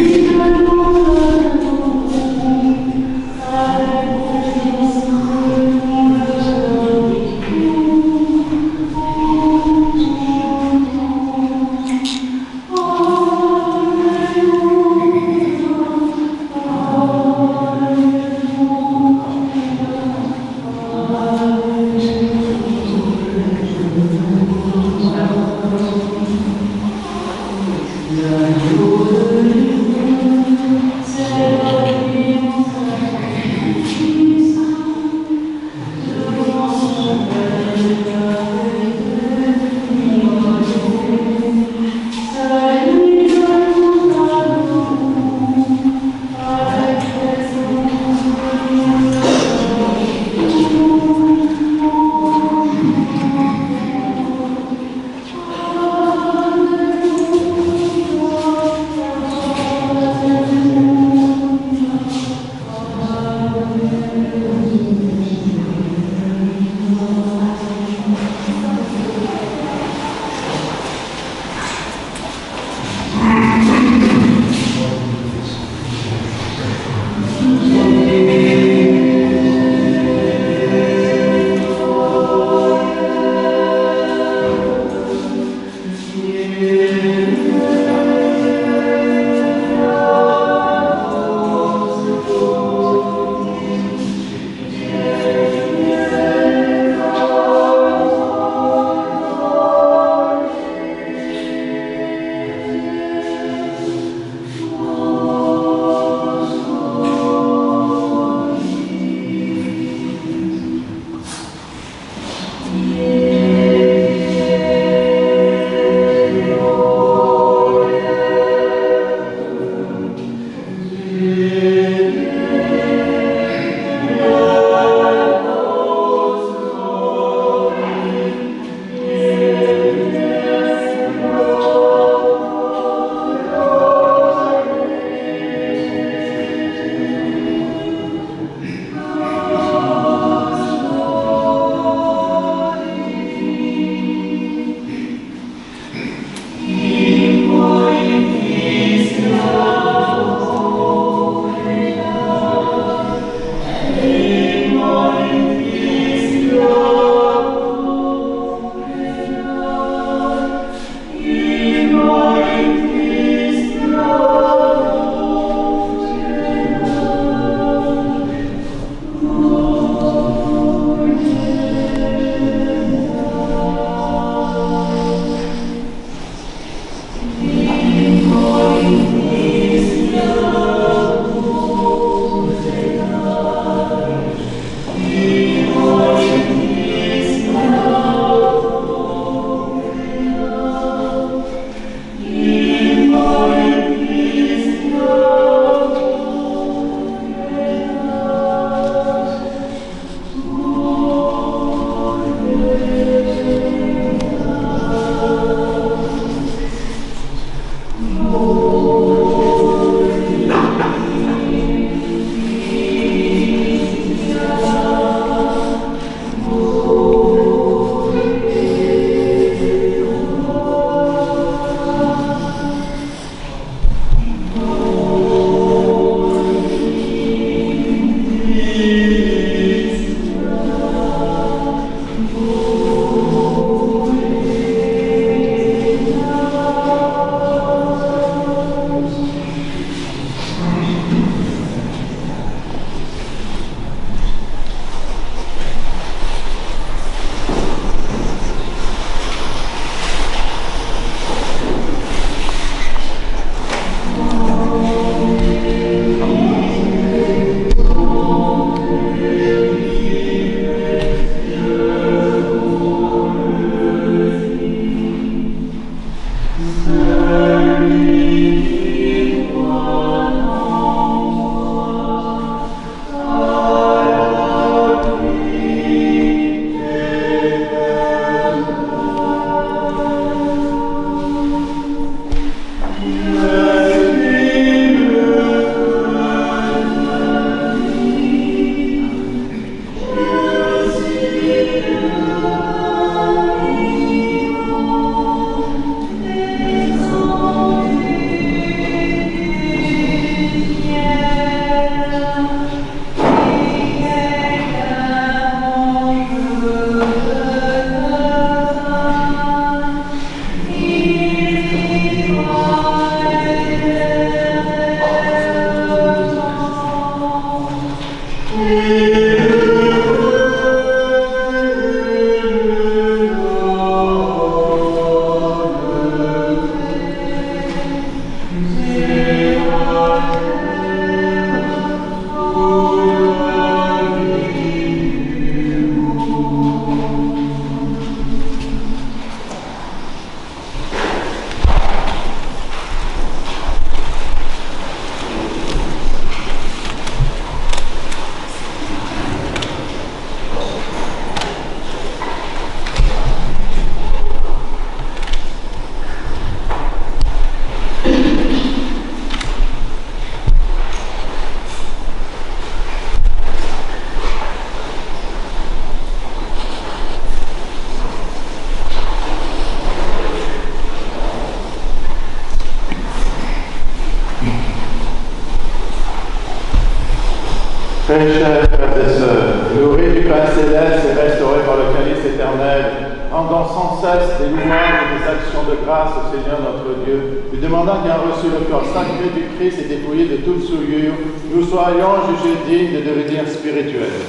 Très chers frères et sœurs, nourris du pain céleste et restaurés par le calice éternel, rendons sans cesse des louanges et des actions de grâce au Seigneur notre Dieu, lui demandant qu'ayant reçu le corps sacré du Christ et dépouillé de toute souillure, nous soyons jugés dignes de devenir spirituels.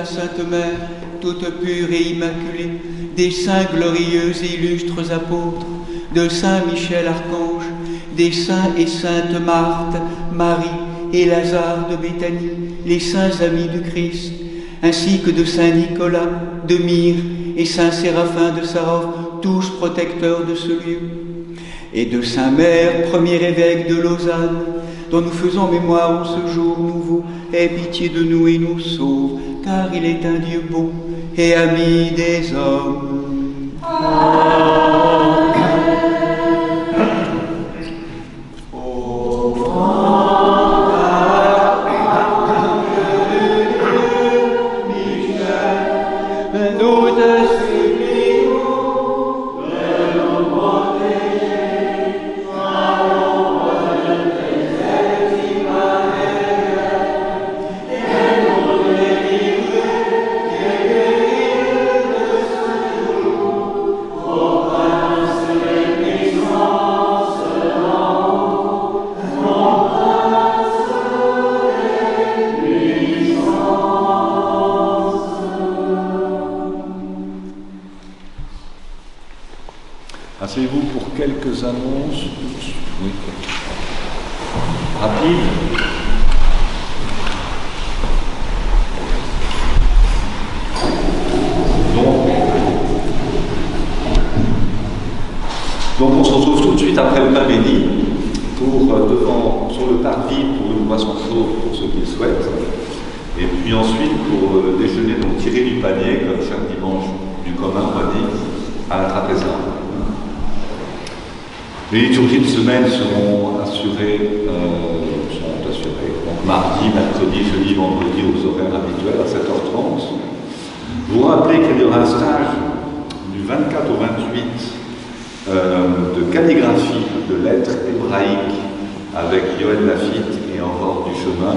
Sainte Mère, toute pure et immaculée, des saints glorieux et illustres apôtres, de Saint Michel Archange, des saints et saintes Marthe, Marie et Lazare de Béthanie, les saints amis du Christ, ainsi que de Saint Nicolas, de Myre et Saint Séraphin de Sarov, tous protecteurs de ce lieu, et de Saint Mère, premier évêque de Lausanne, dont nous faisons mémoire en ce jour nouveau. Aie pitié de nous et nous sauve, car il est un Dieu bon et ami des hommes. Amen. Asseyez-vous pour quelques annonces. Oui. Rapides. Donc on se retrouve tout de suite après le pain béni sur le parvis pour une boisson chaude pour ceux qui le souhaitent. Et puis ensuite pour le déjeuner, donc tiré du panier, comme chaque dimanche du commun, on va dire, à la trapézale. Les liturgies de semaine seront assurées. Donc mardi, mercredi, jeudi, vendredi aux horaires habituels à 7h30. Je vous rappelle qu'il y aura un stage du 24 au 28 de calligraphie de lettres hébraïques avec Yoël Lafitte et Aurore du Chemin.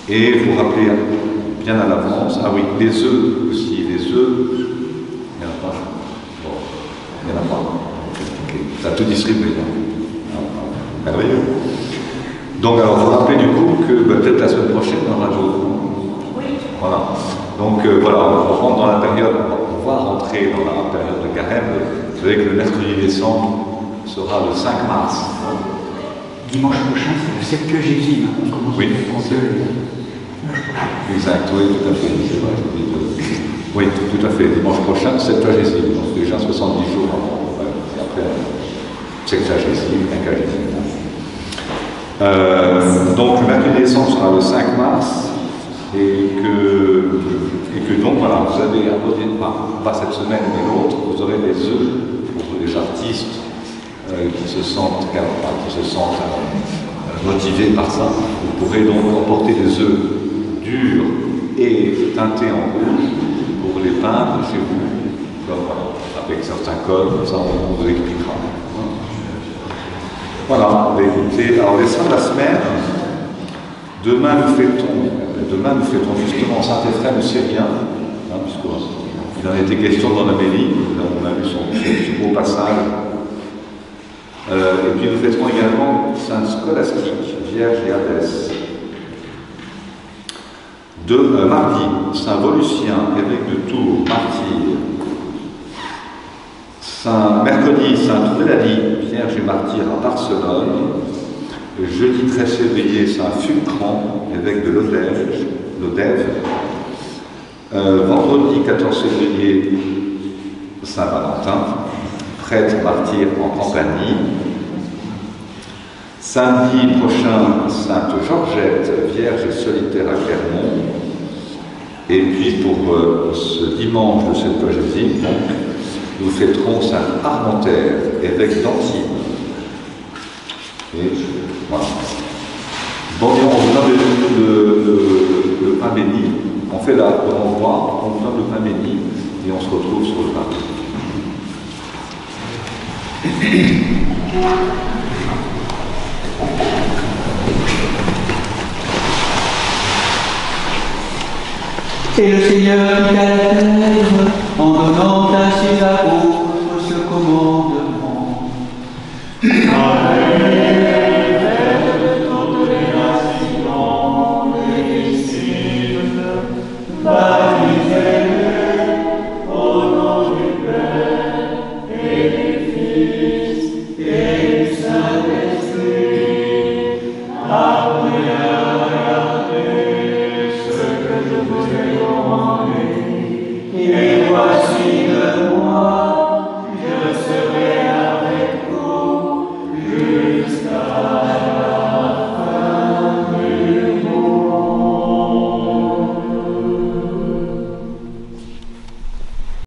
Et vous rappelez bien à l'avance, ah oui, les œufs aussi, les œufs, il n'y en a pas. Bon, il n'y en a pas. Okay. Ça a tout distribué. Merveilleux. Donc, alors, vous rappelez du coup que peut-être la semaine prochaine, on aura d'autres. Oui. Voilà. Donc, voilà, on rentre dans la période, on va rentrer dans la période de carême. Vous savez que le mercredi décembre sera le 5 mars. Dimanche prochain, c'est le Septuagésime. On commence oui, à compter exact, oui, tout à fait, c'est vrai. Oui, tout à fait. Dimanche prochain, septuagésime. Donc déjà 70 jours avant. Et après, sexagésime, quinquagésime. Donc le mercredi décembre sera le 5 mars. Et que donc, voilà, vous avez à côté de pas cette semaine mais l'autre, vous aurez des œufs pour les artistes qui se sentent motivés par ça. Vous pourrez donc emporter des œufs durs et teintés en rouge pour les peindre chez vous, comme, voilà, avec certains codes, comme ça on vous expliquera. Voilà, écoutez, alors les fins de la semaine, demain nous fêtons justement Saint-Éphrem syrien, puisqu'il en était question dans la Mélie, là on a vu son beau passage. Et puis nous fêterons également Sainte Scolastique, Vierge et Abbesse. Mardi, Saint Volucien, évêque de Tours, martyr. Mercredi, Sainte Eulalie, Vierge et martyr à Barcelone. Jeudi 13 février, Saint Fulcran, évêque de Lodève. Vendredi 14 février, Saint Valentin, prêtre martyr en Campanie. Samedi prochain, Sainte Georgette, Vierge et solitaire à Clermont. Et puis pour ce dimanche de Septuagésime, nous fêterons Saint Armentaire, évêque d'Antibes. Et voilà. Bon, on vous donne le pain béni. On fait la renvoi, on vous donne le pain béni et on se retrouve sur le pain. Et le Seigneur dit à la terre,